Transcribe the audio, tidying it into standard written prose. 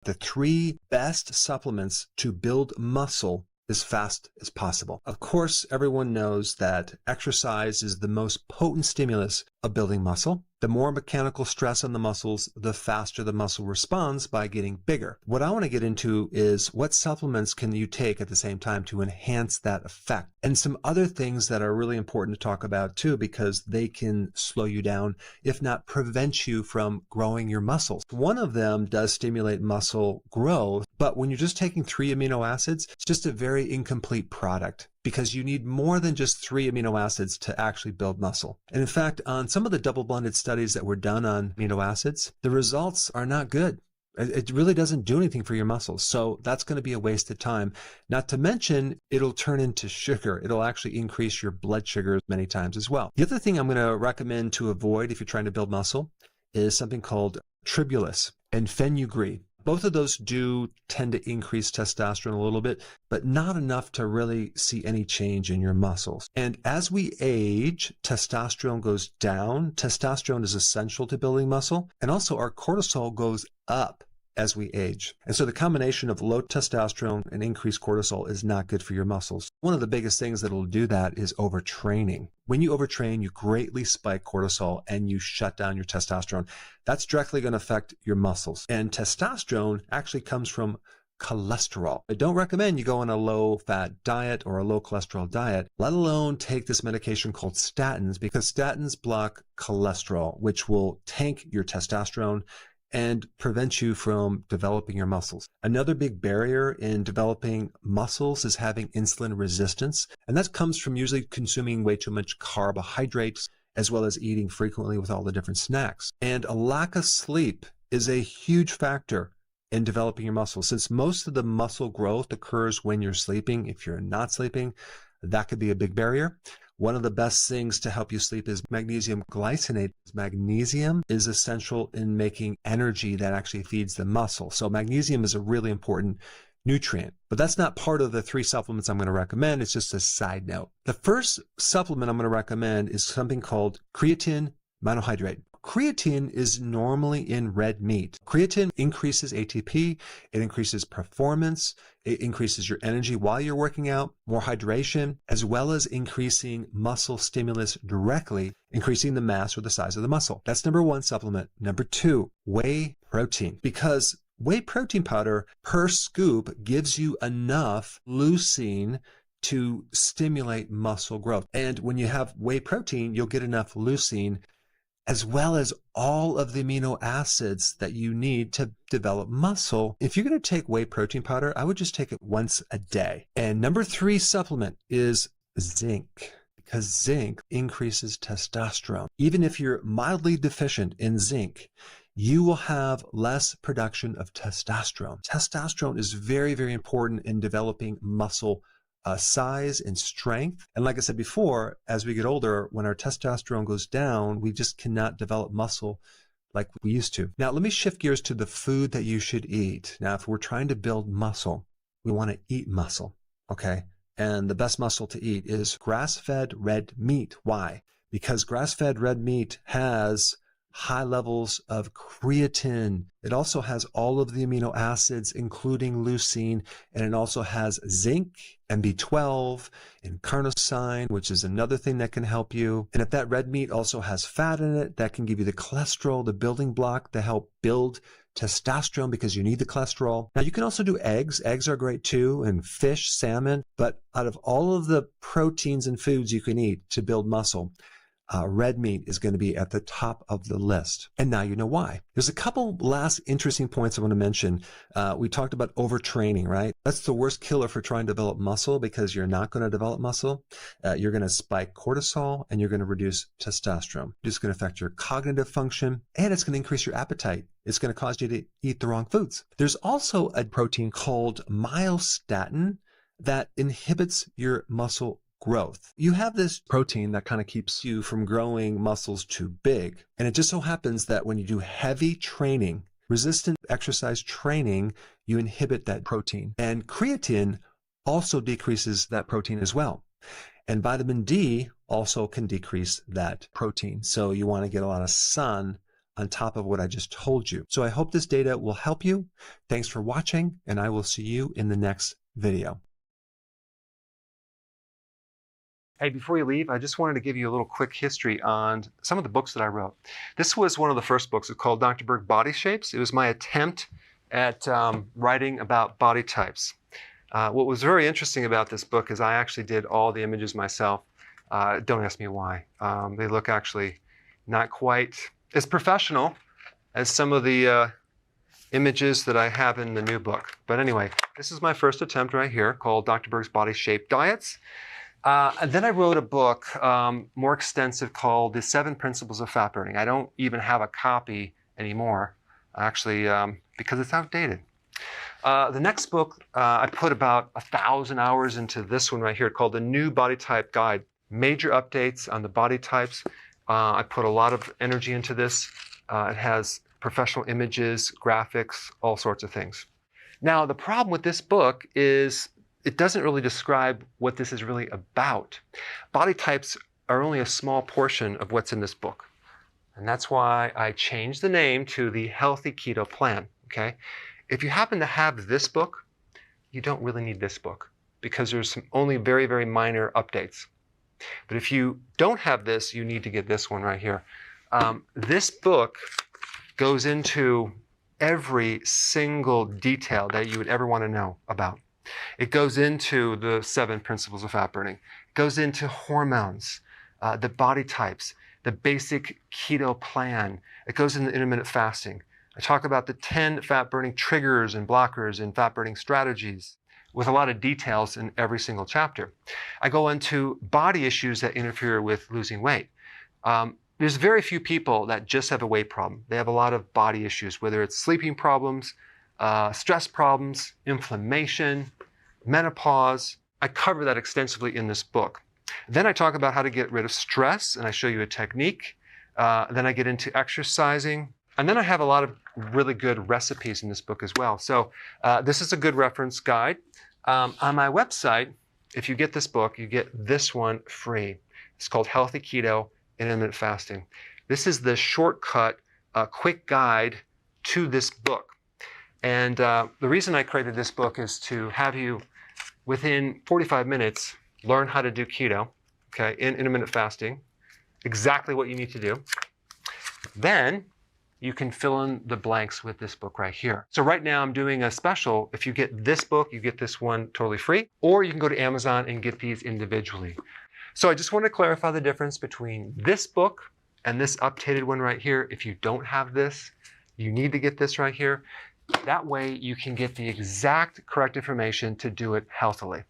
the 3 best supplements to build muscle as fast as possible. Of course, everyone knows that exercise is the most potent stimulus of building muscle. The more mechanical stress on the muscles, the faster the muscle responds by getting bigger. What I want to get into is what supplements can you take at the same time to enhance that effect, and some other things that are really important to talk about too, because they can slow you down, if not prevent you from growing your muscles. One of them does stimulate muscle growth, but when you're just taking 3 amino acids, it's just a very incomplete product, because you need more than just 3 amino acids to actually build muscle. And in fact, on some of the double-blinded studies that were done on amino acids, the results are not good. It really doesn't do anything for your muscles. So that's going to be a waste of time. Not to mention, it'll turn into sugar. It'll actually increase your blood sugar many times as well. The other thing I'm going to recommend to avoid if you're trying to build muscle is something called tribulus and fenugreek. Both of those do tend to increase testosterone a little bit, but not enough to really see any change in your muscles. And as we age, testosterone goes down. Testosterone is essential to building muscle. And also our cortisol goes up as we age. And so the combination of low testosterone and increased cortisol is not good for your muscles. One of the biggest things that will do that is overtraining. When you overtrain, you greatly spike cortisol and you shut down your testosterone. That's directly going to affect your muscles. And testosterone actually comes from cholesterol. I don't recommend you go on a low-fat diet or a low-cholesterol diet, let alone take this medication called statins, because statins block cholesterol, which will tank your testosterone and prevent you from developing your muscles. Another big barrier in developing muscles is having insulin resistance, and that comes from usually consuming way too much carbohydrates, as well as eating frequently with all the different snacks. And a lack of sleep is a huge factor in developing your muscles. Since most of the muscle growth occurs when you're sleeping, if you're not sleeping, that could be a big barrier. One of the best things to help you sleep is magnesium glycinate. Magnesium is essential in making energy that actually feeds the muscle. So magnesium is a really important nutrient, but that's not part of the 3 supplements I'm going to recommend. It's just a side note. The first supplement I'm going to recommend is something called creatine monohydrate. Creatine is normally in red meat. Creatine increases ATP, it increases performance, it increases your energy while you're working out, more hydration, as well as increasing muscle stimulus directly, increasing the mass or the size of the muscle. That's number 1 supplement. Number 2, whey protein. Because whey protein powder per scoop gives you enough leucine to stimulate muscle growth. And when you have whey protein, you'll get enough leucine as well as all of the amino acids that you need to develop muscle. If you're going to take whey protein powder, I would just take it once a day. And number 3 supplement is zinc, because zinc increases testosterone. Even if you're mildly deficient in zinc, you will have less production of testosterone. Testosterone is very, very important in developing muscle size and strength. And like I said before, as we get older, when our testosterone goes down, we just cannot develop muscle like we used to. Now, let me shift gears to the food that you should eat. Now, if we're trying to build muscle, we want to eat muscle, okay? And the best muscle to eat is grass-fed red meat. Why? Because grass-fed red meat has high levels of creatine. It also has all of the amino acids, including leucine, and it also has zinc and B12 and carnosine, which is another thing that can help you. And if that red meat also has fat in it, that can give you the cholesterol, the building block to help build testosterone, because you need the cholesterol. Now, you can also do eggs. Eggs are great too, and fish, salmon. But out of all of the proteins and foods you can eat to build muscle, red meat is going to be at the top of the list. And now you know why. There's a couple last interesting points I want to mention. We talked about overtraining, right? That's the worst killer for trying to develop muscle, because you're not going to develop muscle. You're going to spike cortisol and you're going to reduce testosterone. It's going to affect your cognitive function, and it's going to increase your appetite. It's going to cause you to eat the wrong foods. There's also a protein called myostatin that inhibits your muscle growth. You have this protein that kind of keeps you from growing muscles too big. And it just so happens that when you do heavy training, resistant exercise training, you inhibit that protein. And creatine also decreases that protein as well. And vitamin D also can decrease that protein. So you want to get a lot of sun on top of what I just told you. So I hope this data will help you. Thanks for watching, and I will see you in the next video. Hey, before you leave, I just wanted to give you a little quick history on some of the books that I wrote. This was one of the first books. It's called Dr. Berg Body Shapes. It was my attempt at writing about body types. What was very interesting about this book is I actually did all the images myself. Don't ask me why. They look actually not quite as professional as some of the images that I have in the new book. But anyway, this is my first attempt right here called Dr. Berg's Body Shape Diets. And then I wrote a book more extensive called The 7 Principles of Fat Burning. I don't even have a copy anymore, actually, because it's outdated. The next book, I put about 1,000 hours into this one right here called The New Body Type Guide. Major updates on the body types. I put a lot of energy into this. It has professional images, graphics, all sorts of things. Now, the problem with this book is it doesn't really describe what this is really about. Body types are only a small portion of what's in this book. And that's why I changed the name to the Healthy Keto Plan, okay? If you happen to have this book, you don't really need this book because there's only very, very minor updates. But if you don't have this, you need to get this one right here. This book goes into every single detail that you would ever want to know about. It goes into the 7 principles of fat burning. It goes into hormones, the body types, the basic keto plan. It goes into intermittent fasting. I talk about the 10 fat burning triggers and blockers and fat burning strategies with a lot of details in every single chapter. I go into body issues that interfere with losing weight. There's very few people that just have a weight problem. They have a lot of body issues, whether it's sleeping problems, stress problems, inflammation, menopause. I cover that extensively in this book. Then I talk about how to get rid of stress, and I show you a technique. Then I get into exercising. And then I have a lot of really good recipes in this book as well. So this is a good reference guide. On my website, if you get this book, you get this one free. It's called Healthy Keto and Intermittent Fasting. This is the shortcut, quick guide to this book. And the reason I created this book is to have you, within 45 minutes, learn how to do keto, okay, in intermittent fasting, exactly what you need to do. Then you can fill in the blanks with this book right here. So right now I'm doing a special. If you get this book, you get this one totally free, or you can go to Amazon and get these individually. So I just want to clarify the difference between this book and this updated one right here. If you don't have this, you need to get this right here. That way you can get the exact correct information to do it healthily.